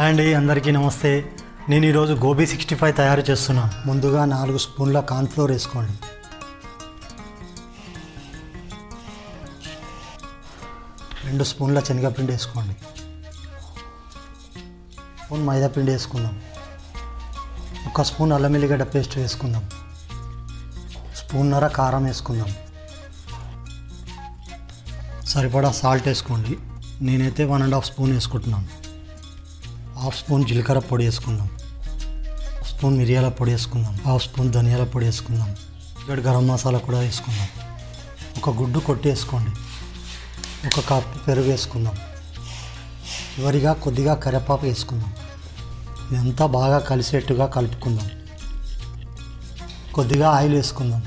Hi అండి, అందరికీ నమస్తే. నేను ఈరోజు గోబీ 65 తయారు చేస్తున్నాను. ముందుగా 4 స్పూన్ల కార్న్ఫ్లోర్ వేసుకోండి. 2 స్పూన్ల శనగపిండి వేసుకోండి. స్పూన్ మైదా పిండి వేసుకుందాం. 1 స్పూన్ అల్లం ఎల్లిగడ్డ పేస్ట్ వేసుకుందాం. స్పూన్నర కారం వేసుకుందాం. సరిపడా సాల్ట్ వేసుకోండి. నేనైతే 1.5 స్పూన్ వేసుకుంటున్నాను. 1/2 స్పూన్ జీలకర్ర పొడి వేసుకుందాం. 1 స్పూన్ మిరియాల పొడి వేసుకుందాం. 1/2 స్పూన్ ధనియాల పొడి వేసుకుందాం. ఇక్కడ గరం మసాలా కూడా వేసుకుందాం. 1 గుడ్డు కొట్టి వేసుకోండి. 1 కప్పు పెరుగు వేసుకుందాం. చివరిగా కొద్దిగా కరివేపాకు వేసుకుందాం. ఇదంతా బాగా కలిసేట్టుగా కలుపుకుందాం. కొద్దిగా ఆయిల్ వేసుకుందాం.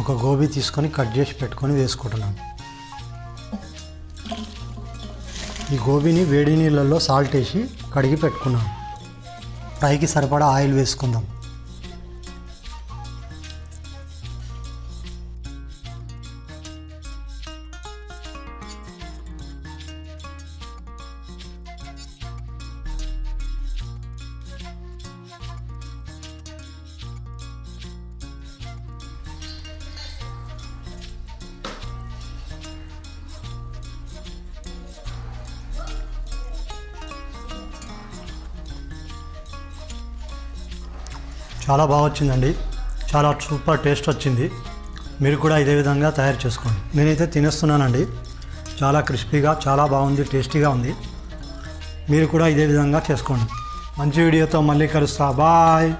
1 గోబీ తీసుకొని కట్ చేసి పెట్టుకొని వేసుకుంటున్నాను. ఈ గోబీని వేడి నీళ్ళల్లో సాల్ట్ వేసి కడిగి పెట్టుకున్నాను. ఫ్రైకి సరిపడా ఆయిల్ వేసుకుందాం. చాలా బాగా వచ్చిందండి. చాలా సూపర్ టేస్ట్ వచ్చింది. మీరు కూడా ఇదే విధంగా తయారు చేసుకోండి. నేనైతే తినేస్తున్నానండి. చాలా క్రిస్పీగా, చాలా బాగుంది, టేస్టీగా ఉంది. మీరు కూడా ఇదే విధంగా చేసుకోండి. మంచి వీడియోతో మళ్ళీ కలుస్తా. బాయ్.